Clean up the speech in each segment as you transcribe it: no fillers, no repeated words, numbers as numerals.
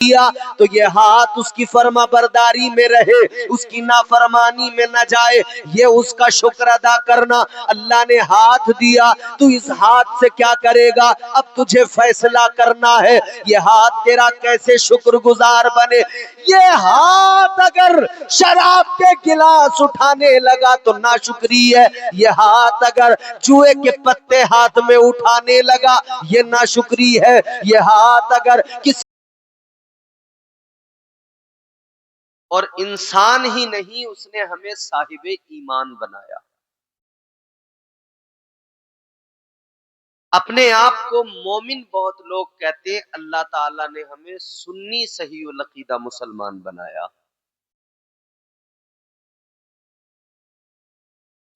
کیا تو یہ ہاتھ اس کی فرما برداری میں رہے، اس کی نافرمانی میں نہ جائے، یہ اس کا شکر ادا کرنا۔ اللہ نے ہاتھ دیا، تو اس ہاتھ سے کیا کرے گا؟ اب تجھے فیصلہ کرنا ہے یہ ہاتھ تیرا کیسے شکر گزار بنے۔ یہ ہاتھ اگر شراب کے گلاس اٹھانے لگا تو ناشکری ہے، یہ ہاتھ اگر جوئے کے پتے ہاتھ میں اٹھانے لگا یہ ناشکری ہے، یہ ہاتھ اگر کسی اور انسان ہی نہیں، اس نے ہمیں صاحب ایمان بنایا۔ اپنے آپ کو مومن بہت لوگ کہتے ہیں، اللہ تعالیٰ نے ہمیں سنی صحیح العقیدہ مسلمان بنایا۔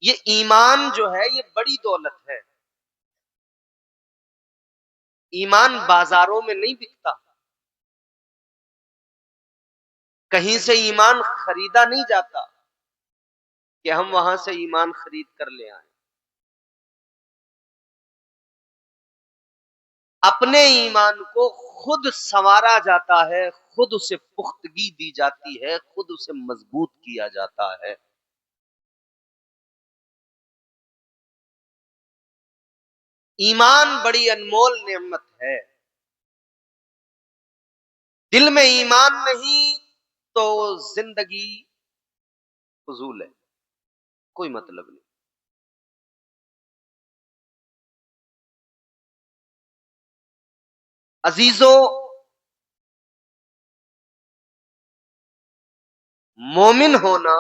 یہ ایمان جو ہے یہ بڑی دولت ہے۔ ایمان بازاروں میں نہیں بکتا، کہیں سے ایمان خریدا نہیں جاتا کہ ہم وہاں سے ایمان خرید کر لے آئیں۔ اپنے ایمان کو خود سنوارا جاتا ہے، خود اسے پختگی دی جاتی ہے، خود اسے مضبوط کیا جاتا ہے۔ ایمان بڑی انمول نعمت ہے۔ دل میں ایمان نہیں تو زندگی فضول ہے، کوئی مطلب نہیں۔ عزیزو، مومن ہونا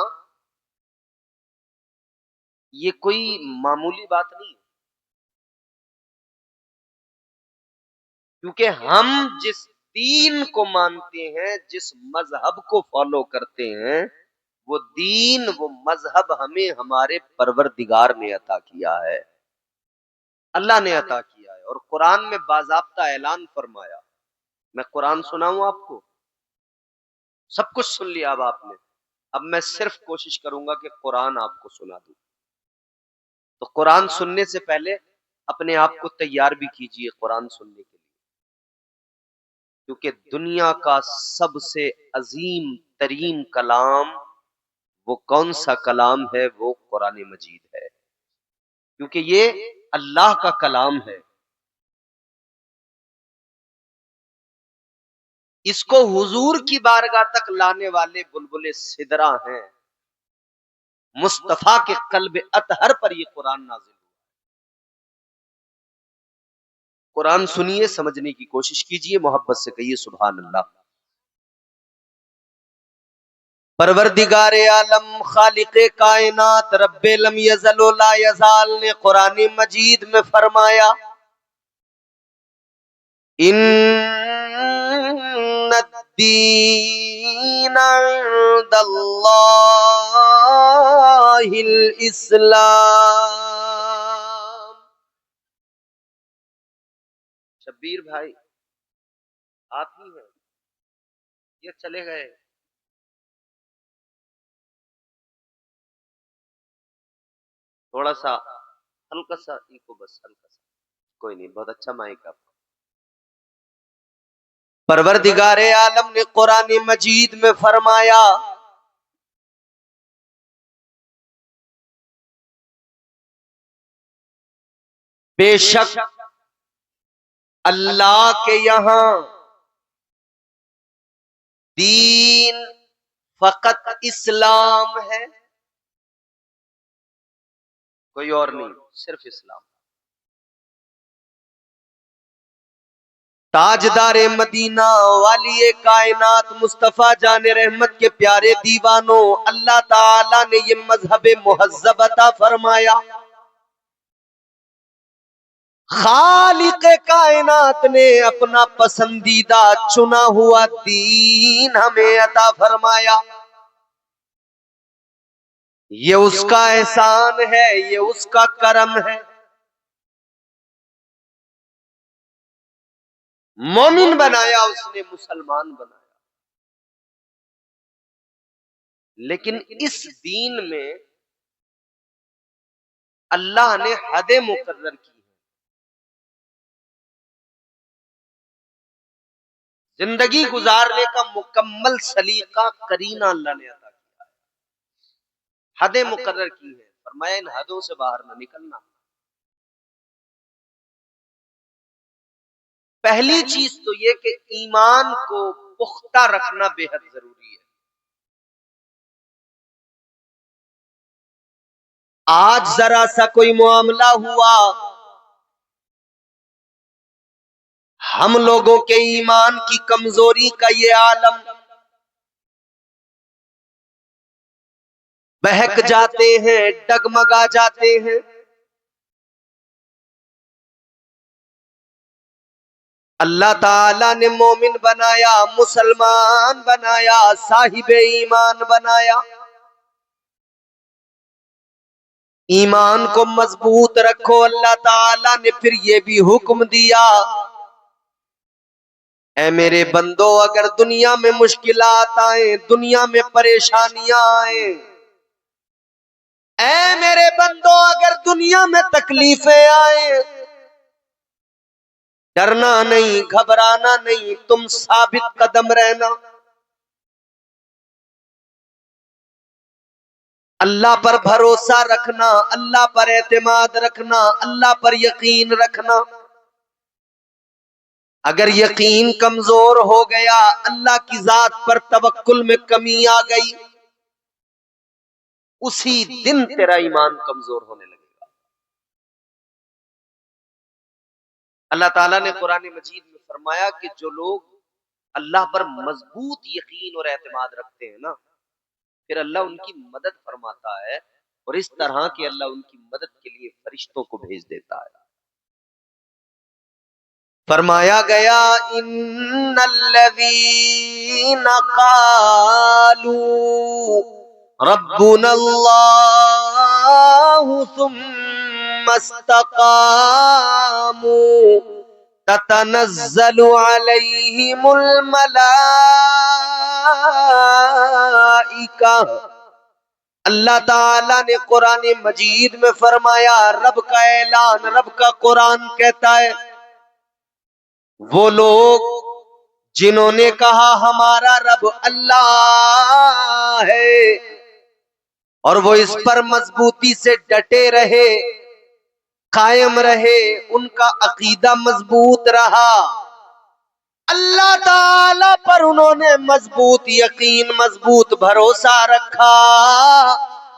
یہ کوئی معمولی بات نہیں ہے، کیونکہ ہم جس دین کو مانتے ہیں، جس مذہب کو فالو کرتے ہیں، وہ دین، وہ مذہب ہمیں ہمارے پروردگار نے عطا کیا ہے، اللہ نے عطا کیا ہے۔ اور قرآن میں باضابطہ اعلان فرمایا، میں قرآن سناؤں آپ کو؟ سب کچھ سن لیا اب آپ نے، اب میں صرف کوشش کروں گا کہ قرآن آپ کو سنا دوں۔ تو قرآن سننے سے پہلے اپنے آپ کو تیار بھی کیجئے قرآن سننے کے لیے، کیونکہ دنیا کا سب سے عظیم ترین کلام وہ کون سا کلام ہے؟ وہ قرآن مجید ہے، کیونکہ یہ اللہ کا کلام ہے۔ اس کو حضور کی بارگاہ تک لانے والے بلبل سدرا ہیں، مصطفیٰ کے قلب اطہر پر یہ قرآن نازل ہوا۔ قرآن سنیے، سمجھنے کی کوشش کیجئے، محبت سے کہیے سبحان اللہ۔ پروردگار عالم، خالق کائنات، رب لم یزل و لا یزال نے قرآن مجید میں فرمایا، ان الدین عند اللہ الاسلام۔ شبیر بھائی آپ ہی ہیں؟ یہ چلے گئے؟ تھوڑا سا ہلکا سا ایکو، بس ہلکا سا، کوئی نہیں، بہت اچھا مائک آپ کا۔ پروردگار عالم نے قرآن مجید میں فرمایا، بے شک اللہ کے یہاں دین فقط اسلام ہے، کوئی اور نہیں، صرف اسلام۔ تاجدار مدینہ، والی کائنات، مصطفیٰ جان رحمت کے پیارے دیوانوں، اللہ تعالی نے یہ مذہب مہذب عطا فرمایا، خالق کائنات نے اپنا پسندیدہ چنا ہوا دین ہمیں عطا فرمایا۔ یہ اس کا احسان ہے، یہ اس کا کرم ہے۔ مومن بنایا اس نے، مسلمان بنایا، لیکن اس دین میں اللہ نے حدیں مقرر کی ہیں۔ زندگی گزارنے کا مکمل سلیقہ قرینہ اللہ نے عطا کیا، حدیں مقرر کی ہے، فرمایا ان حدوں سے باہر نہ نکلنا۔ پہلی چیز تو یہ کہ ایمان کو پختہ رکھنا بے حد ضروری ہے۔ آج ذرا سا کوئی معاملہ ہوا، ہم لوگوں کے ایمان کی کمزوری کا یہ عالم، بہک جاتے ہیں، ڈگمگا جاتے ہیں۔ اللہ تعالیٰ نے مومن بنایا، مسلمان بنایا، صاحب ایمان بنایا، ایمان کو مضبوط رکھو۔ اللہ تعالیٰ نے پھر یہ بھی حکم دیا، اے میرے بندو اگر دنیا میں مشکلات آئیں، دنیا میں پریشانیاں آئیں، اے میرے بندو اگر دنیا میں تکلیفیں آئیں، ڈرنا نہیں، گھبرانا نہیں، تم ثابت قدم رہنا، اللہ پر بھروسہ رکھنا، اللہ پر اعتماد رکھنا، اللہ پر یقین رکھنا۔ اگر یقین کمزور ہو گیا، اللہ کی ذات پر توکل میں کمی آ گئی، اسی دن تیرا ایمان کمزور ہونے لگے گا۔ اللہ تعالیٰ نے قرآن مجید میں فرمایا کہ جو لوگ اللہ پر مضبوط یقین اور اعتماد رکھتے ہیں نا، پھر اللہ ان کی مدد فرماتا ہے، اور اس طرح کہ اللہ ان کی مدد کے لیے فرشتوں کو بھیج دیتا ہے۔ فرمایا گیا ان الذین قالوا ربنا اللہ ثم استقاموا تتنزل علیہم الملائکہ۔ اللہ تعالیٰ نے قرآن مجید میں فرمایا، رب کا اعلان، رب کا قرآن کہتا ہے، وہ لوگ جنہوں نے کہا ہمارا رب اللہ ہے، اور وہ اس پر مضبوطی سے ڈٹے رہے، قائم رہے، ان کا عقیدہ مضبوط رہا، اللہ تعالی پر انہوں نے مضبوط یقین، مضبوط بھروسہ رکھا،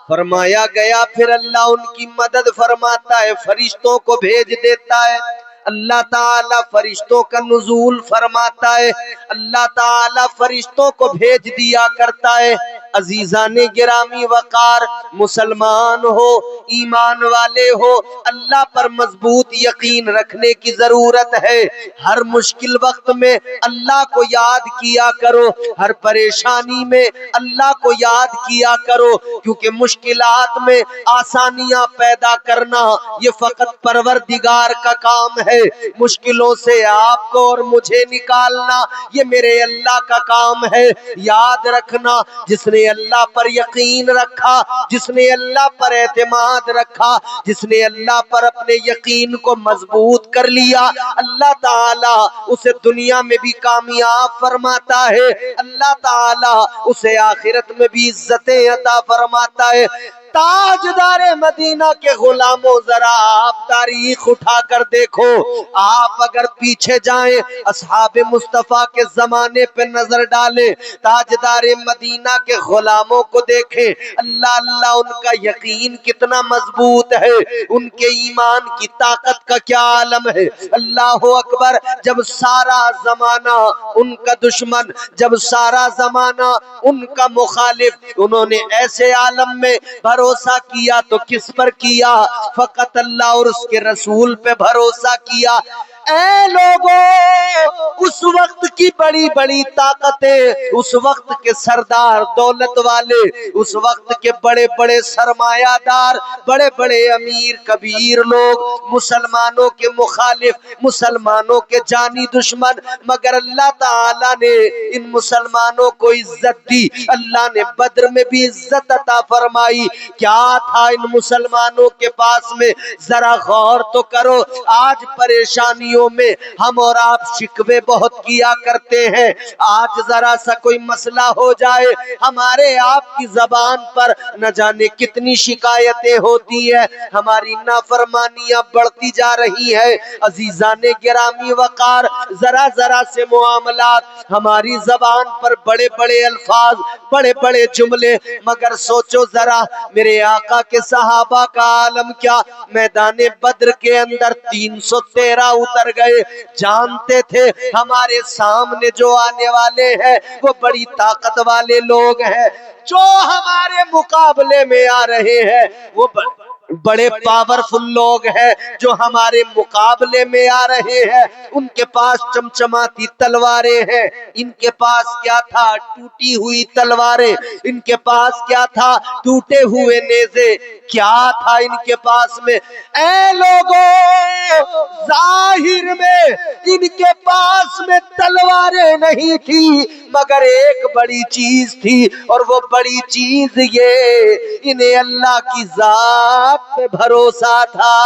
فرمایا گیا پھر اللہ ان کی مدد فرماتا ہے، فرشتوں کو بھیج دیتا ہے، اللہ تعالیٰ فرشتوں کا نزول فرماتا ہے، اللہ تعالیٰ فرشتوں کو بھیج دیا کرتا ہے۔ عزیزان گرامی وقار، مسلمان ہو، ایمان والے ہو، اللہ پر مضبوط یقین رکھنے کی ضرورت ہے۔ ہر مشکل وقت میں اللہ کو یاد کیا کرو، ہر پریشانی میں اللہ کو یاد کیا کرو، کیونکہ مشکلات میں آسانیاں پیدا کرنا یہ فقط پروردگار کا کام ہے، مشکلوں سے آپ کو اور مجھے نکالنا یہ میرے اللہ کا کام ہے۔ یاد رکھنا، جس نے اللہ پر یقین رکھا، جس نے اللہ پر اعتماد رکھا، جس نے اللہ پر اپنے یقین کو مضبوط کر لیا، اللہ تعالیٰ اسے دنیا میں بھی کامیاب فرماتا ہے، اللہ تعالیٰ اسے آخرت میں بھی عزتیں عطا فرماتا ہے۔ تاجدار مدینہ کے غلاموں، ذرا آپ تاریخ اٹھا کر دیکھو، آپ اگر پیچھے جائیں اصحاب مصطفیٰ کے زمانے پہ نظر ڈالیں، تاجدار مدینہ کے غلاموں کو دیکھیں، اللہ اللہ ان کا یقین کتنا مضبوط ہے، ان کے ایمان کی طاقت کا کیا عالم ہے۔ اللہ اکبر، جب سارا زمانہ ان کا دشمن، جب سارا زمانہ ان کا مخالف، انہوں نے ایسے عالم میں بھروسہ کیا تو کس پر کیا؟ فقط اللہ اور اس کے رسول پہ بھروسہ کیا۔ اے لوگوں، اس وقت کی بڑی بڑی طاقتیں، اس وقت کے سردار دولت والے، اس وقت کے بڑے بڑے سرمایہ دار، بڑے بڑے امیر کبیر لوگ مسلمانوں کے مخالف، مسلمانوں کے جانی دشمن، مگر اللہ تعالیٰ نے ان مسلمانوں کو عزت دی، اللہ نے بدر میں بھی عزت عطا فرمائی۔ کیا تھا ان مسلمانوں کے پاس میں؟ ذرا غور تو کرو۔ آج پریشانیوں گرانیوں میں ہم اور آپ شکوے بہت کیا کرتے ہیں. آج ذرا سا کوئی مسئلہ ہو جائے ہمارے آپ کی زبان پر نہ جانے کتنی شکایتیں ہوتی ہیں. ہماری نافرمانیاں بڑھتی جا رہی ہے. عزیزان گرامی وقار، ذرا ذرا سے معاملات، ہماری زبان پر بڑے بڑے الفاظ، بڑے بڑے جملے، مگر سوچو ذرا میرے آقا کے صحابہ کا عالم کیا. میدان بدر کے اندر 313 اتر گئے، جانتے تھے ہمارے سامنے جو آنے والے ہیں وہ بڑی طاقت والے لوگ ہیں. جو ہمارے مقابلے میں آ رہے ہیں وہ بڑے پاورفل لوگ ہیں. جو ہمارے مقابلے میں آ رہے ہیں ان کے پاس چمچماتی تلواریں ہیں. ان کے پاس کیا تھا؟ ٹوٹی ہوئی تلواریں. ان کے پاس کیا تھا؟ ٹوٹے ہوئے نیزے. کیا تھا ان کے پاس میں؟ اے لوگوں، ظاہر میں ان کے پاس میں تلواریں نہیں تھی، مگر ایک بڑی چیز تھی، اور وہ بڑی چیز یہ انہیں اللہ کی ذات پہ بھروسہ تھا.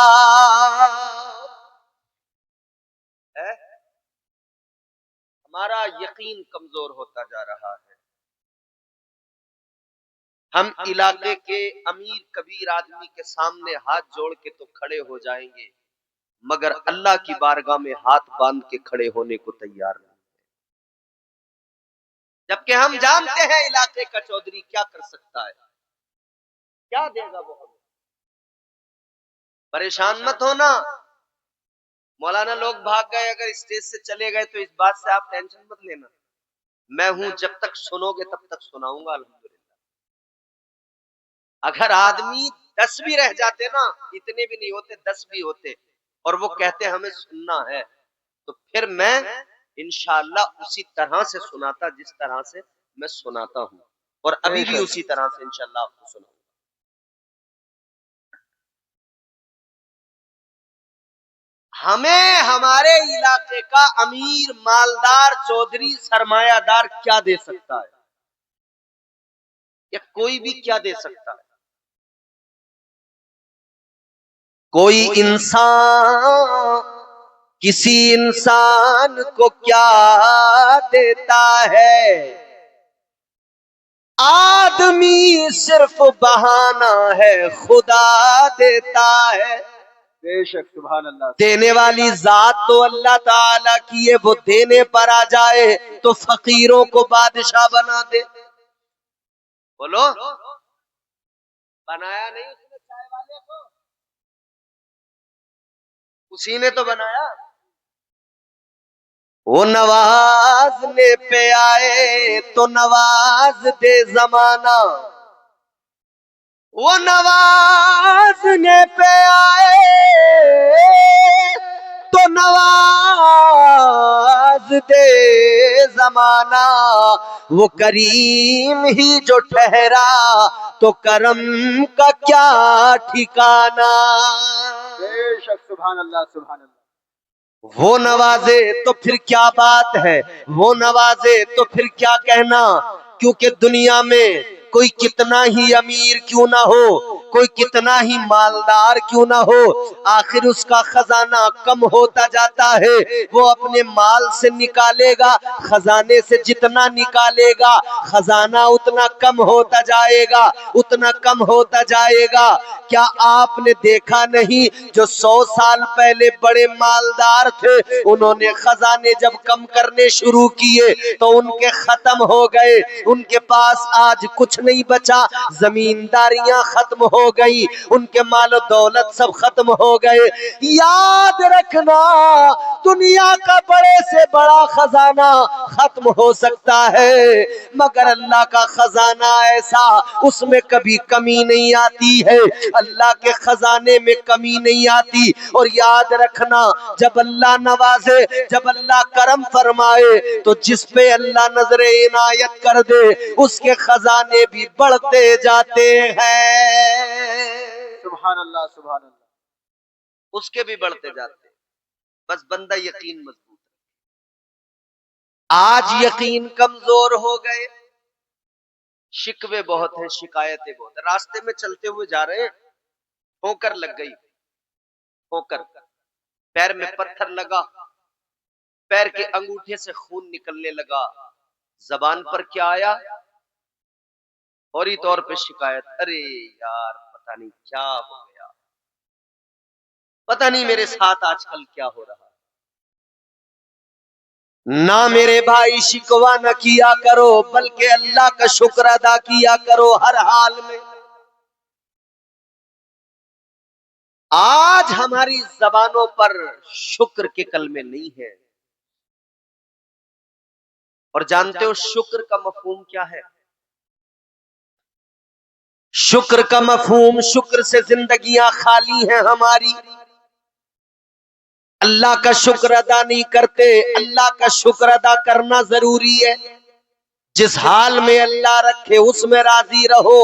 ہمارا یقین کمزور ہوتا جا رہا ہے. ہم علاقے کے امیر کبیر آدمی کے سامنے ہاتھ جوڑ کے تو کھڑے ہو جائیں گے، مگر اللہ کی بارگاہ میں ہاتھ باندھ کے کھڑے ہونے کو تیار نہیں. جبکہ ہم جانتے ہیں علاقے کا چودھری کیا کر سکتا ہے، کیا دے گا وہ ہمیں. پریشان مت ہونا. مولانا لوگ بھاگ گئے، اگر اسٹیج سے چلے گئے تو اس بات سے آپ ٹینشن مت لینا. میں ہوں، جب تک سنو گے تب تک سناؤں گا الحمدللہ. اگر آدمی 10 بھی رہ جاتے نا، اتنے بھی نہیں ہوتے، 10 بھی ہوتے، اور وہ کہتے ہمیں سننا ہے، تو پھر میں انشاءاللہ اسی طرح سے سناتا جس طرح سے میں سناتا ہوں، اور ابھی بھی اسی طرح سے انشاءاللہ آپ کو سناؤں. ہمیں ہمارے علاقے کا امیر، مالدار، چودھری، سرمایہ دار کیا دے سکتا ہے؟ یا کوئی بھی کیا دے سکتا ہے؟ کوئی انسان کسی انسان کو کیا دیتا ہے؟ آدمی صرف بہانہ ہے، خدا دیتا ہے. بے شک، سبحان اللہ. دینے والی ذات تو اللہ تعالیٰ کی ہے، وہ دینے پر آ جائے تو فقیروں کو بادشاہ بنا دے. بولو، بنایا نہیں اس نے چائے والے کو؟ اسی نے تو بنایا. وہ نوازنے پہ آئے تو نواز دے زمانہ، وہ نوازنے پہ آئے تو نواز دے زمانہ. وہ کریم ہی جو ٹھہرا تو کرم کا کیا ٹھکانہ. بے شک، سبحان اللہ، سبحان اللہ. وہ نوازے تو پھر کیا بات ہے، وہ نوازے تو پھر کیا کہنا. کیونکہ دنیا میں کوئی کتنا ہی امیر کیوں نہ ہو، کوئی کتنا ہی مالدار کیوں نہ ہو، آخر اس کا خزانہ کم ہوتا جاتا ہے. وہ اپنے مال سے نکالے گا، خزانے سے جتنا نکالے گا خزانہ اتنا کم ہوتا جائے گا، اتنا کم ہوتا جائے گا. کیا آپ نے دیکھا نہیں جو 100 سال پہلے بڑے مالدار تھے، انہوں نے خزانے جب کم کرنے شروع کیے تو ان کے ختم ہو گئے. ان کے پاس آج کچھ نہیں بچا، زمینداریاں ختم ہو گئی، ان کے مال و دولت سب ختم ہو گئے. یاد رکھنا، دنیا کا بڑے سے بڑا خزانہ ختم ہو سکتا ہے، مگر اللہ کا خزانہ ایسا، اس میں کبھی کمی نہیں آتی ہے. اللہ کے خزانے میں کمی نہیں آتی. اور یاد رکھنا، جب اللہ نوازے، جب اللہ کرم فرمائے تو جس پہ اللہ نظر عنایت کر دے اس کے خزانے بھی بڑھتے جاتے ہیں. سبحان اللہ، سبحان اللہ. اس کے بھی بڑھتے جاتے ہیں. بس بندہ یقین مضبوط ہے. آج یقین کمزور ہو گئے، شکوے بہت ہیں، شکایتیں بہت ہیں. راستے میں چلتے ہوئے جا رہے ہیں، ٹھوکر لگ گئی، ٹھوکر. پیر میں پتھر لگا، پیر کے انگوٹھے سے خون نکلنے لگا، زبان پر کیا آیا؟ فوری طور پہ شکایت، ارے یار پتہ نہیں کیا ہو گیا، پتہ نہیں میرے ساتھ آج کل کیا ہو رہا۔ نہ میرے بھائی شکوہ نہ کیا کرو، بلکہ اللہ کا شکر ادا کیا کرو ہر حال میں۔ آج ہماری زبانوں پر شکر کے کلمے نہیں ہیں، اور جانتے ہو شکر کا مفہوم کیا ہے؟ شکر کا مفہوم، شکر سے زندگیاں خالی ہیں ہماری، اللہ کا شکر ادا نہیں کرتے۔ اللہ کا شکر ادا کرنا ضروری ہے۔ جس حال میں اللہ رکھے اس میں راضی رہو،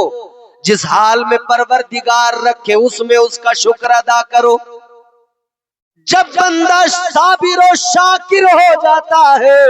جس حال میں پروردگار رکھے اس میں اس کا شکر ادا کرو۔ جب بندہ صابر و شاکر ہو جاتا ہے،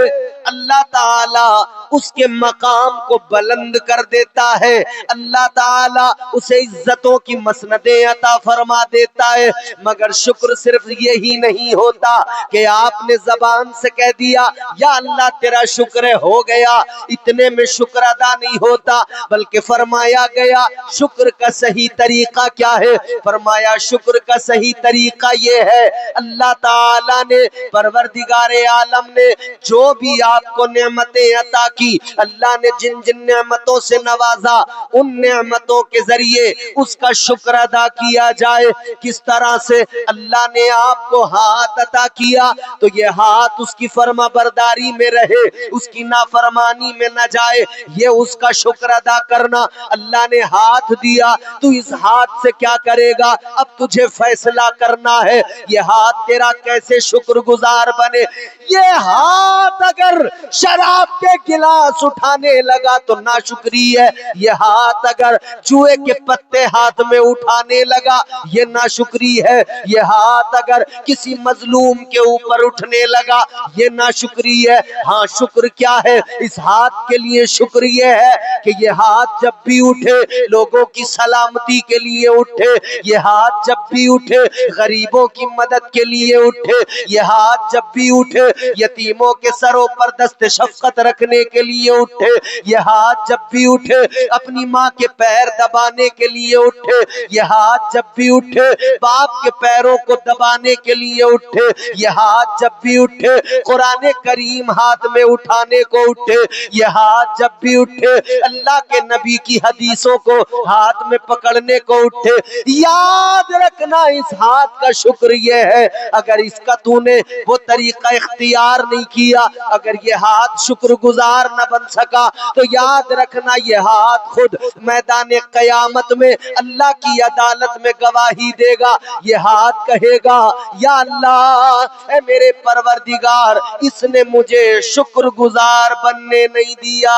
اللہ تعالیٰ اس کے مقام کو بلند کر دیتا ہے، اللہ تعالیٰ اسے عزتوں کی مسندیں عطا فرما دیتا ہے۔ مگر شکر صرف یہی نہیں ہوتا کہ آپ نے زبان سے کہہ دیا یا اللہ تیرا شکر ہو گیا، اتنے میں شکر ادا نہیں ہوتا، بلکہ فرمایا گیا شکر کا صحیح طریقہ کیا ہے؟ فرمایا شکر کا صحیح طریقہ یہ ہے، اللہ تعالیٰ نے، پروردگار عالم نے جو بھی آپ کو نعمتیں عطا کی، اللہ نے جن جن نعمتوں سے نوازا، ان نعمتوں کے ذریعے اس کا شکر ادا کیا جائے۔ کس طرح سے؟ اللہ نے آپ کو ہاتھ عطا کیا تو یہ ہاتھ اس کی فرما برداری میں رہے، اس کی نافرمانی میں نہ جائے، یہ اس کا شکر ادا کرنا۔ اللہ نے ہاتھ دیا، تو اس ہاتھ سے کیا کرے گا؟ اب تجھے فیصلہ کرنا ہے یہ ہاتھ تیرا کیسے شکر گزار بنے۔ یہ ہاتھ اگر شراب کے گلاس اٹھانے لگا تو ناشکری ہے، یہ ہاتھ اگر جوئے کے پتے ہاتھ میں اٹھانے لگا یہ ناشکری ہے، یہ ہاتھ اگر کسی مظلوم کے اوپر اٹھنے لگا یہ ناشکری ہے۔ ہاں شکر کیا ہے؟ اس ہاتھ کے لیے شکر یہ ہے کہ یہ ہاتھ جب بھی اٹھے لوگوں کی سلامتی کے لیے اٹھے، یہ ہاتھ جب بھی اٹھے غریبوں کی مدد کے لیے اٹھے، یہ ہاتھ جب بھی اٹھے یتیموں کے سروں پر دست شفقت رکھنے کے لیے اٹھے، یہ ہاتھ جب بھی اٹھے اپنی ماں کے پیر دبانے کے لیے اٹھے، یہ ہاتھ جب بھی اٹھے باپ کے پیروں کو دبانے کے لیے اٹھے، یہ ہاتھ جب بھی اٹھے قرآن کریم ہاتھ میں اٹھانے کو اٹھے، یہ ہاتھ جب بھی اٹھے اللہ کے نبی کی حدیثوں کو ہاتھ میں پکڑنے کو اٹھے۔ یاد رکھنا اس ہاتھ کا شکر یہ ہے، اگر اس کا تو نے وہ طریقہ اختیار نہیں کیا، اگر یہ ہاتھ شکر گزار نہ بن سکا تو یاد رکھنا یہ ہاتھ خود میدان قیامت میں اللہ کی عدالت میں گواہی دے گا۔ یہ ہاتھ کہے گا یا اللہ اے میرے پروردگار اس نے مجھے شکر گزار بننے نہیں دیا۔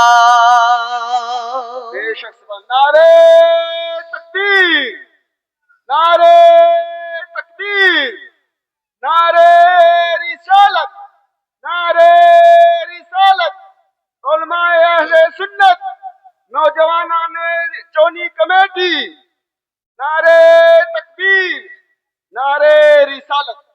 بے شک نعرے تکبیر، نعرے تکبیر، نعرے رسالت، نعرے رسالت، علماء اہل سنت، نوجوانان چونی کمیٹی، نعرے تکبیر، نعرے رسالت۔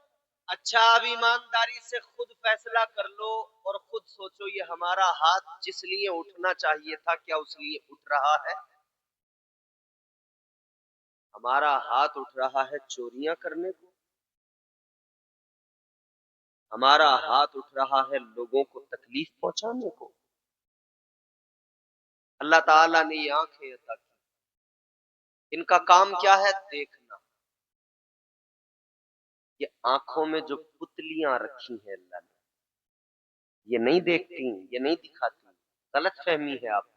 اچھا اب ایمانداری سے خود فیصلہ کر لو اور خود سوچو یہ ہمارا ہاتھ جس لیے اٹھنا چاہیے تھا کیا اس لیے اٹھ رہا ہے؟ ہمارا ہاتھ اٹھ رہا ہے چوریاں کرنے کو، ہمارا ہاتھ اٹھ رہا ہے لوگوں کو تکلیف پہنچانے کو۔ اللہ تعالیٰ نے یہ آنکھیں عطا کی، ان کا کام کیا ہے؟ دیکھنا۔ یہ آنکھوں میں جو پتلیاں رکھی ہیں اللہ نے یہ نہیں دیکھتی، یہ نہیں دکھاتی، غلط فہمی ہے آپ کی۔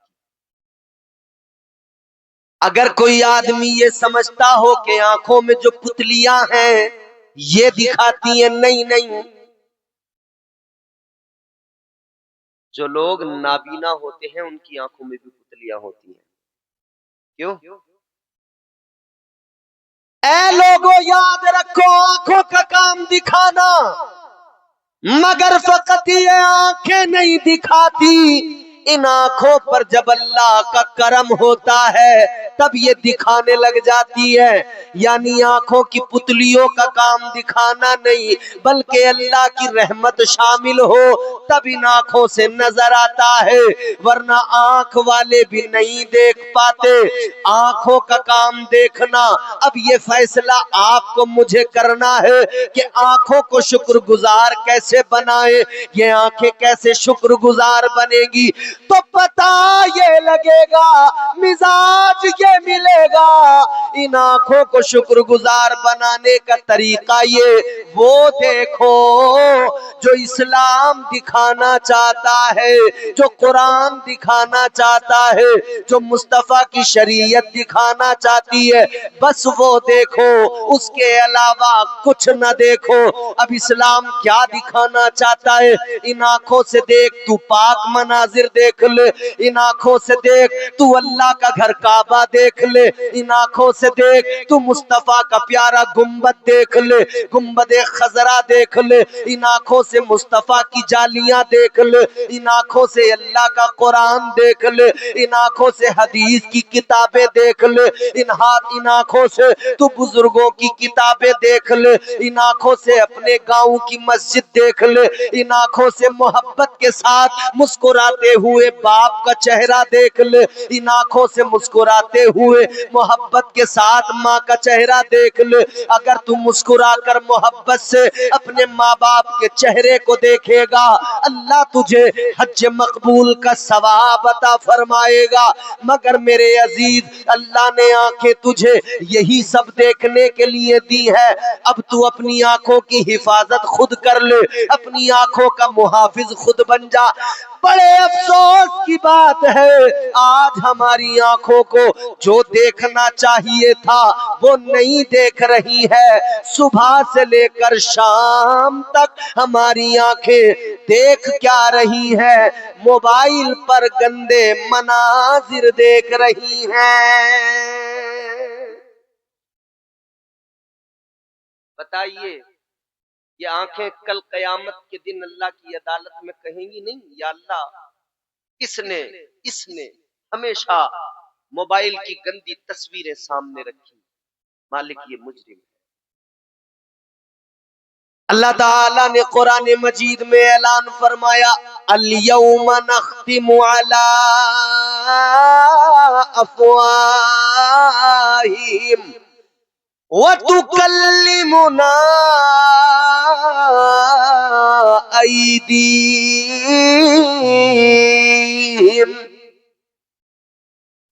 اگر کوئی آدمی یہ سمجھتا ہو کہ آنکھوں میں جو پتلیاں ہیں یہ دکھاتی ہیں، نہیں نہیں، جو لوگ نابینا ہوتے ہیں ان کی آنکھوں میں بھی پتلیاں ہوتی ہیں۔ کیوں؟ اے لوگوں یاد رکھو آنکھوں کا کام دکھانا، مگر فقط یہ آنکھیں نہیں دکھاتی، ان آنکھوں پر جب اللہ کا کرم ہوتا ہے تب یہ دکھانے لگ جاتی ہے. یعنی آنکھوں کی پتلیوں کا کام دکھانا نہیں بلکہ اللہ کی رحمت شامل ہو تب ان آنکھوں سے نظر آتا ہے، ورنہ آنکھ والے بھی نہیں دیکھ پاتے. آنکھوں کا کام دیکھنا. اب یہ فیصلہ آپ کو مجھے کرنا ہے کہ آنکھوں کو شکر گزار کیسے بنائے. یہ آنکھیں کیسے شکر گزار بنے گی تو پتہ یہ لگے گا، مزاج یہ ملے گا. ان آنکھوں کو شکر گزار بنانے کا طریقہ یہ وہ دیکھو جو اسلام دکھانا چاہتا ہے، جو قرآن دکھانا چاہتا ہے، جو مصطفیٰ کی شریعت دکھانا چاہتی ہے، بس وہ دیکھو، اس کے علاوہ کچھ نہ دیکھو. اب اسلام کیا دکھانا چاہتا ہے؟ ان آنکھوں سے دیکھ تو پاک مناظر دیکھ لے، ان آنکھوں سے دیکھ تو اللہ کا گھر کعبہ دیکھ لے، ان آنکھوں سے دیکھ تو مصطفیٰ کا پیارا گنبد دیکھ لے، گنبد خضرا دیکھ لے، ان آنکھوں سے مصطفیٰ کی جالیاں دیکھ لے، ان آنکھوں سے اللہ کا قرآن دیکھ لے، ان آنکھوں سے حدیث کی کتابیں دیکھ لے، ان آنکھوں سے تو بزرگوں کی کتابیں دیکھ لے، ان آنکھوں سے اپنے گاؤں کی مسجد دیکھ لے، ان آنکھوں سے محبت کے ساتھ مسکراتے ہوئے باپ کا چہرہ دیکھ لے، ان آنکھوں سے مسکراتے ہوئے محبت کے ساتھ ماں کا چہرہ دیکھ لے. اگر تم مسکرا کر محبت سے اپنے ماں باپ کے چہرے کو دیکھے گا اللہ تجھے حج مقبول کا ثواب عطا فرمائے گا. مگر میرے عزیز اللہ نے آنکھیں تجھے یہی سب دیکھنے کے لیے دی ہے. اب تو اپنی آنکھوں کی حفاظت خود کر لے، اپنی آنکھوں کا محافظ خود بن جا. بڑے افسوس کی بات ہے آج ہماری آنکھوں کو جو دیکھنا چاہیے تھا وہ نہیں دیکھ رہی ہے. صبح سے لے کر شام تک ہماری آنکھیں دیکھ کیا رہی ہے؟ موبائل پر گندے مناظر دیکھ رہی ہیں. بتائیے یہ آنکھیں کل قیامت کے دن اللہ کی عدالت میں کہیں گی نہیں یا اللہ اس نے ہمیشہ موبائل کی گندی تصویریں سامنے رکھی، مالک یہ مجرم ہے. اللہ تعالیٰ نے قرآن مجید میں اعلان فرمایا الیوم نختم علی افواہہم وَتُكَلِّمُنَا أَيْدِيهِمْ.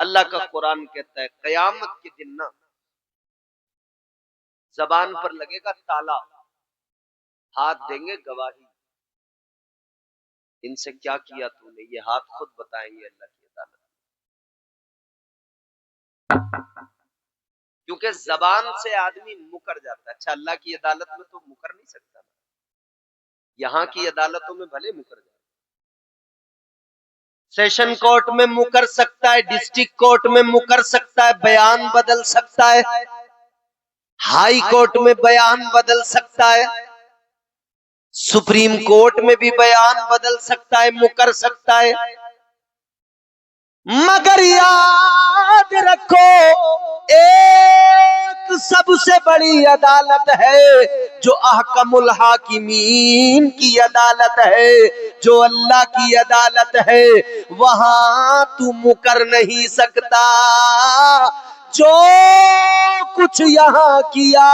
اللہ کا قرآن کہتا ہے قیامت کے دن نا زبان پر لگے گا تالا، ہاتھ دیں گے گواہی، ان سے کیا کیا تو نے، یہ ہاتھ خود بتائیں گے اللہ کی عدالت. کیونکہ زبان سے آدمی مکر جاتا ہے. اچھا اللہ کی عدالت میں تو مکر نہیں سکتا، یہاں کی عدالتوں میں بھلے مکر جاتا، سیشن کورٹ میں مکر سکتا ہے، ڈسٹرکٹ کورٹ میں مکر سکتا ہے، بیان بدل سکتا ہے، ہائی کورٹ میں بیان بدل سکتا ہے، سپریم کورٹ میں بھی بیان بدل سکتا ہے، مکر سکتا ہے. مگر یاد رکھو ایک سب سے بڑی عدالت ہے جو احکم الحاکمین کی عدالت ہے، جو اللہ کی عدالت ہے. وہاں تو مکر نہیں سکتا. جو کچھ یہاں کیا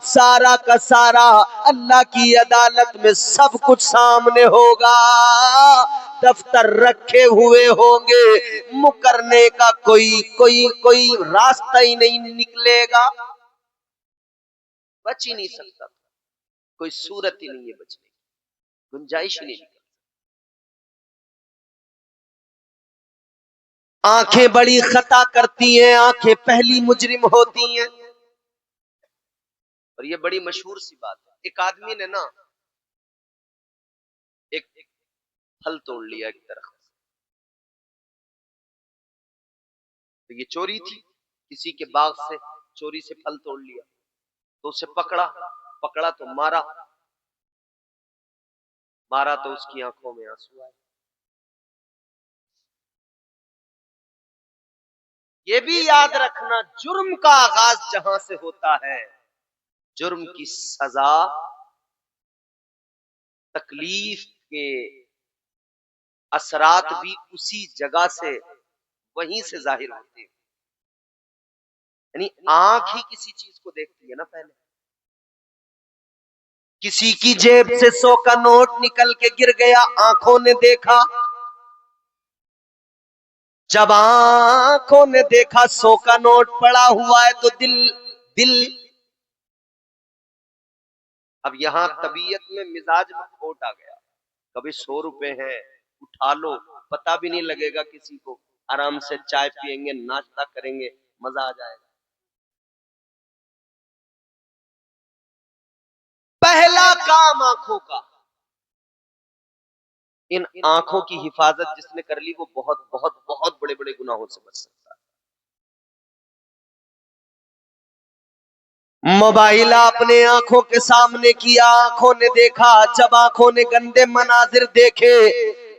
سارا کا سارا اللہ کی عدالت میں سب کچھ سامنے ہوگا، دفتر رکھے ہوئے ہوں گے، مکرنے کا کوئی راستہ ہی نہیں نکلے گا، بچ ہی نہیں سکتا، کوئی صورت ہی نہیں ہے بچنے کی، گنجائش ہی نہیں. آنکھیں بڑی خطا کرتی ہیں، آنکھیں پہلی مجرم ہوتی ہیں. اور یہ بڑی مشہور سی بات ہے. ایک آدمی نے نا ایک پھل توڑ لیا ایک درخت، تو یہ چوری تھی، کسی کے باغ سے چوری سے پھل توڑ لیا، تو اسے پکڑا تو مارا تو اس کی آنکھوں میں آنسو آئے. یہ بھی یاد رکھنا، جرم کا آغاز جہاں سے ہوتا ہے، جرم کی سزا تکلیف کے اثرات بھی اسی جگہ سے وہیں سے ظاہر ہوتے ہیں. یعنی آنکھ ہی کسی چیز کو دیکھتی ہے نا. پہلے کسی کی جیب سے 100 کا نوٹ نکل کے گر گیا، آنکھوں نے دیکھا. جب آنکھوں نے دیکھا 100 کا نوٹ پڑا ہوا ہے تو دل اب یہاں طبیعت میں مزاج میں کھوٹ آ گیا. کبھی 100 روپے ہیں اٹھا لو، پتہ بھی نہیں لگے گا کسی کو، آرام سے چائے پیئیں گے، ناشتہ کریں گے، مزہ آ جائے گا. پہلا کام آنکھوں کا، ان آنکھوں کی حفاظت جس نے کر لی وہ بہت بہت بہت بڑے بڑے گناہوں سے بچ سکتا ہے. موبائل اپنے آنکھوں کے سامنے کیا، آنکھوں نے دیکھا. جب آنکھوں نے گندے مناظر دیکھے،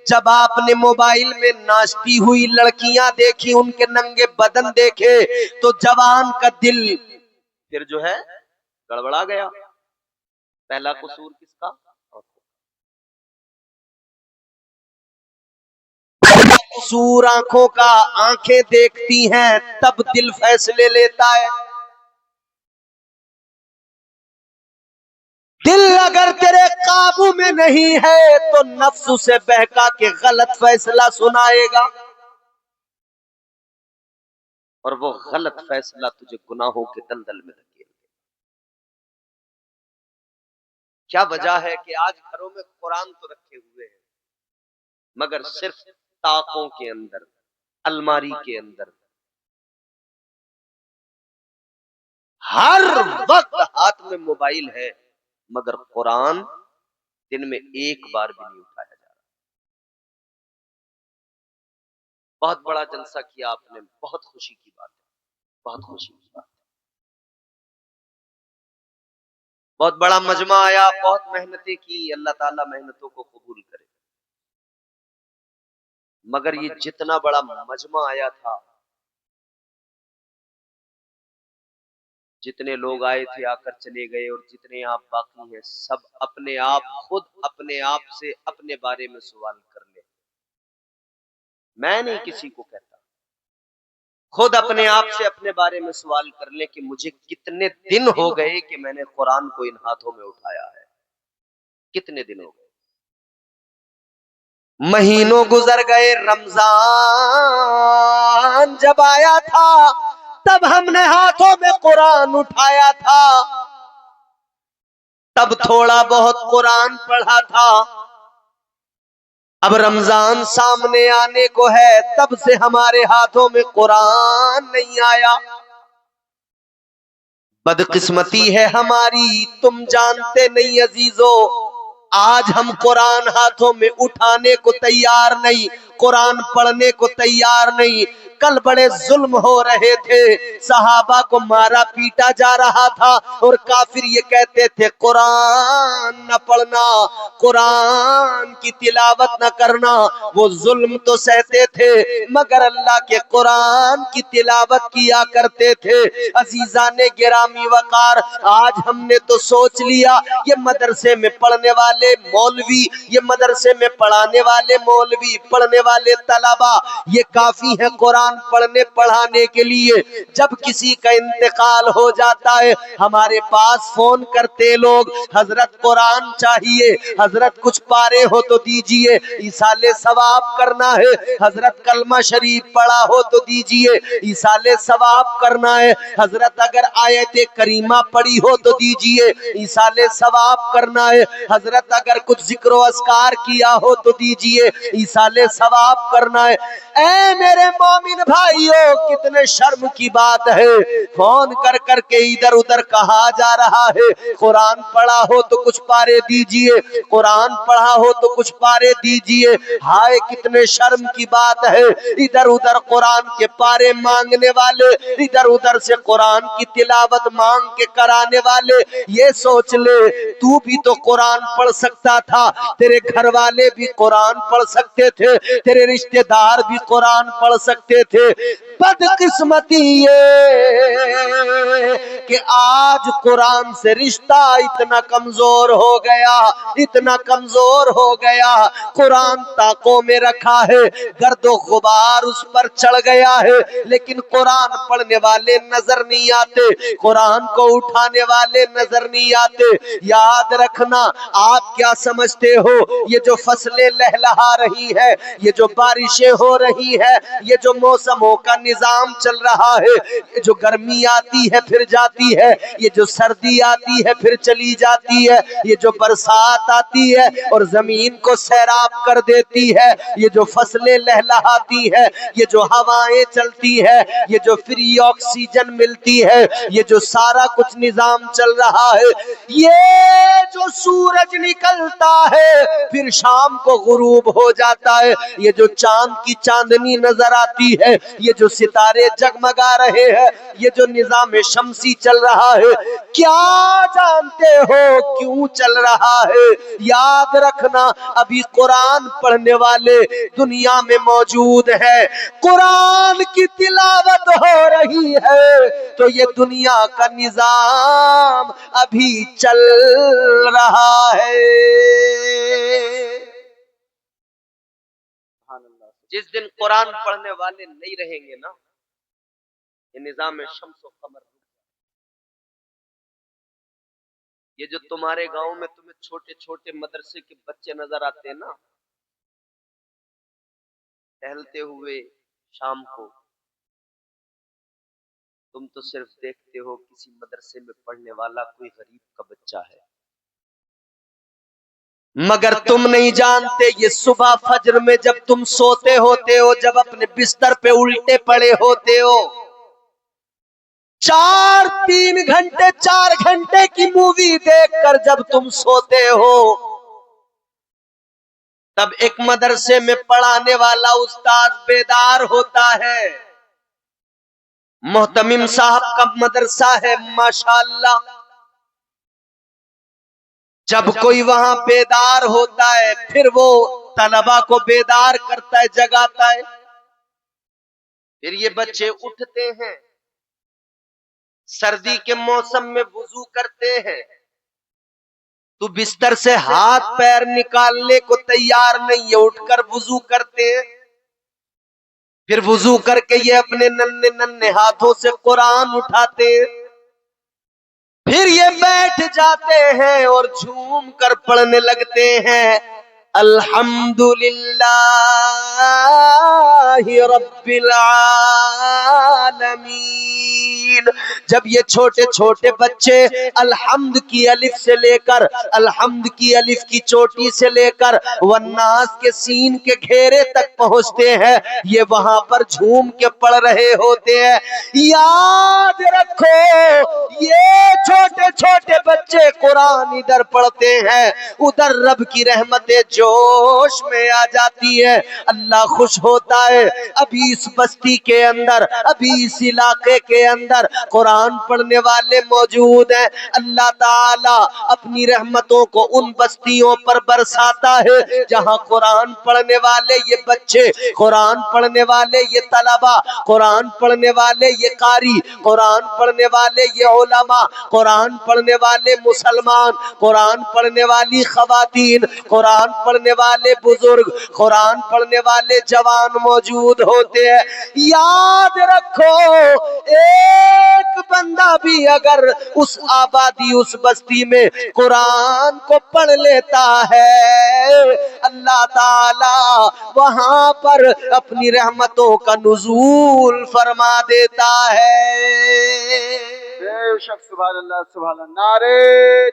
جب آپ نے موبائل میں ناچتی ہوئی لڑکیاں دیکھی، ان کے ننگے بدن دیکھے، تو جوان کا دل پھر جو ہے گڑبڑا گیا. پہلا قصور کس کا؟ قصور آنکھوں کا. آنکھیں دیکھتی ہیں تب دل فیصلے لیتا ہے. دل اگر تیرے قابو میں نہیں ہے تو نفس اسے بہکا کے غلط فیصلہ سنائے گا، اور وہ غلط فیصلہ تجھے گناہوں کے دلدل میں دھکیلے گا. کیا وجہ ہے کہ آج گھروں میں قرآن تو رکھے ہوئے ہیں مگر صرف طاقوں کے اندر، الماری کے اندر، ہر وقت ہاتھ میں موبائل ہے مگر قرآن دن میں ایک بار بھی نہیں اٹھایا جا رہا. بہت بڑا جلسہ کیا آپ نے، بہت خوشی کی بات ہے، بہت خوشی کی بات ہے. بہت بڑا مجمع آیا، بہت محنتیں کی، اللہ تعالیٰ محنتوں کو قبول کرے. مگر یہ جتنا بڑا مجمع آیا تھا، جتنے لوگ آئے تھے آ کر چلے گئے، اور جتنے آپ باقی ہیں سب اپنے آپ، خود اپنے آپ سے اپنے بارے میں سوال کر لیں. میں نہیں کسی کو کہتا، خود اپنے آپ سے اپنے بارے میں سوال کر لیں کہ مجھے کتنے دن ہو گئے کہ میں نے قرآن کو ان ہاتھوں میں اٹھایا ہے. کتنے دن ہو گئے؟ مہینوں گزر گئے، رمضان جب آیا تھا تب ہم نے ہاتھوں میں قرآن اٹھایا تھا، تب تھوڑا بہت قرآن پڑھا تھا. اب رمضان سامنے آنے کو ہے، تب سے ہمارے ہاتھوں میں قرآن نہیں آیا. بدقسمتی ہے ہماری، تم جانتے نہیں عزیزو، آج ہم قرآن ہاتھوں میں اٹھانے کو تیار نہیں، قرآن پڑھنے کو تیار نہیں. کل بڑے ظلم ہو رہے تھے، صحابہ کو مارا پیٹا جا رہا تھا، اور کافر یہ کہتے تھے قرآن نہ پڑھنا، قرآن کی تلاوت نہ کرنا. وہ ظلم تو سہتے تھے مگر اللہ کے قرآن کی تلاوت کیا کرتے تھے. عزیزان گرامی وقار، آج ہم نے تو سوچ لیا یہ مدرسے میں پڑھنے والے مولوی، یہ مدرسے میں پڑھانے والے مولوی، پڑھنے والے طلبہ یہ کافی ہیں قرآن پڑھنے پڑھانے کے لیے. جب کسی کا انتقال ہو جاتا ہے ہمارے پاس فون کرتے لوگ، حضرت قرآن چاہیے، حضرت کچھ پارے ہو تو دیجئے، ایصال ثواب کرنا ہے، حضرت کلمہ شریف پڑھا ہو تو دیجئے، ایصال ثواب کرنا ہے، حضرت اگر آیت کریمہ پڑھی ہو تو دیجئے، ایصال ثواب کرنا ہے، حضرت اگر کچھ ذکر و اذکار کیا ہو تو دیجئے، ایصال ثواب کرنا ہے. اے میرے مومن بھائیوں، کتنے شرم کی بات ہے، فون کر کر کے ادھر ادھر کہا جا رہا ہے قرآن پڑھا ہو تو کچھ پارے دیجئے، قرآن پڑھا ہو تو کچھ پارے دیجئے. ہائے کتنے شرم کی بات ہے، ادھر ادھر قرآن کے پارے مانگنے والے، ادھر ادھر سے قرآن کی تلاوت مانگ کے کرانے والے. یہ سوچ لے تو بھی تو قرآن پڑھ سکتا تھا، تیرے گھر والے بھی قرآن پڑھ سکتے تھے، تیرے رشتہ دار بھی قرآن پڑھ سکتے تھے. بدقسمتی یہ کہ آج قرآن سے رشتہ اتنا کمزور ہو گیا، اتنا کمزور ہو گیا. قرآن طاقوں میں رکھا ہے، گرد و غبار اس پر چڑھ گیا ہے، لیکن قرآن پڑھنے والے نظر نہیں آتے، قرآن کو اٹھانے والے نظر نہیں آتے. یاد رکھنا، آپ کیا سمجھتے ہو یہ جو فصلیں لہلہا رہی ہے، یہ جو بارشیں ہو رہی ہے، یہ جو موسموں کا نظام چل رہا ہے، یہ جو گرمی آتی ہے پھر جاتی ہے، یہ جو سردی آتی ہے پھر چلی جاتی ہے، یہ جو برسات آتی ہے اور زمین کو سیراب کر دیتی ہے، یہ جو فصلیں لہلہاتی ہے، یہ جو ہوائیں چلتی ہے، یہ جو فری آکسیجن ملتی ہے، یہ جو سارا کچھ نظام چل رہا ہے، یہ جو سورج نکلتا ہے پھر شام کو غروب ہو جاتا ہے، یہ جو چاند کی چاندنی نظر آتی ہے، یہ جو ستارے جگمگا رہے ہیں، یہ جو نظام شمسی چل رہا ہے، کیا جانتے ہو کیوں چل رہا ہے؟ یاد رکھنا، ابھی قرآن پڑھنے والے دنیا میں موجود ہے، قرآن کی تلاوت ہو رہی ہے تو یہ دنیا کا نظام ابھی چل رہا ہے. جس دن قرآن پڑھنے والے نہیں رہیں گے نا، یہ نظام شمس و قمر، یہ جو تمہارے گاؤں میں تمہیں چھوٹے چھوٹے مدرسے کے بچے نظر آتے ہیں نا ٹہلتے ہوئے شام کو، تم تو صرف دیکھتے ہو کسی مدرسے میں پڑھنے والا کوئی غریب کا بچہ ہے، مگر تم نہیں جانتے یہ صبح فجر میں جب تم سوتے ہوتے ہو، جب اپنے بستر پہ الٹے پڑے ہوتے ہو، 4 گھنٹے کی مووی دیکھ کر جب تم سوتے ہو، تب ایک مدرسے میں پڑھانے والا استاد بیدار ہوتا ہے. محتمم صاحب کا مدرسہ ہے ماشاءاللہ، جب کوئی وہاں بیدار ہوتا ہے پھر وہ طلبہ کو بیدار کرتا ہے، جگاتا ہے، پھر یہ بچے اٹھتے ہیں، سردی کے موسم میں وضو کرتے ہیں، تو بستر سے ہاتھ پیر نکالنے کو تیار نہیں ہے، اٹھ کر وضو کرتے ہیں، پھر وضو کر کے یہ اپنے ننھے ننھے ہاتھوں سے قرآن اٹھاتے ہیں، پھر یہ بیٹھ جاتے ہیں اور جھوم کر پڑھنے لگتے ہیں. الحمدللہ رب العالمین. جب یہ چھوٹے چھوٹے بچے الحمد کی الف سے لے کر، الحمد کی الف کی چوٹی سے لے کر والناس کے سین کے گھیرے تک پہنچتے ہیں، یہ وہاں پر جھوم کے پڑھ رہے ہوتے ہیں. یاد رکھو، یہ چھوٹے چھوٹے بچے قرآن ادھر پڑھتے ہیں، ادھر رب کی رحمتیں جوش میں آ جاتی ہے، اللہ خوش ہوتا ہے. ابھی اس بستی کے اندر، ابھی اس علاقے کے اندر قرآن پڑھنے والے موجود ہیں، اللہ تعالی اپنی رحمتوں کو ان بستیوں پر برساتا ہے جہاں قرآن پڑھنے والے یہ بچے، قرآن پڑھنے والے یہ طلبہ، قرآن پڑھنے والے یہ قاری، قرآن پڑھنے والے یہ علماء، قرآن پڑھنے والے مسلمان، قرآن پڑھنے والی خواتین، قرآن پڑھنے والے بزرگ، قرآن پڑھنے والے جوان موجود ہوتے ہیں. یاد رکھو، ایک بندہ بھی اگر اس آبادی، اس بستی میں قرآن کو پڑھ لیتا ہے، اللہ تعالی وہاں پر اپنی رحمتوں کا نزول فرما دیتا ہے. بے شک، سبحان اللہ، سبحان اللہ. نعرے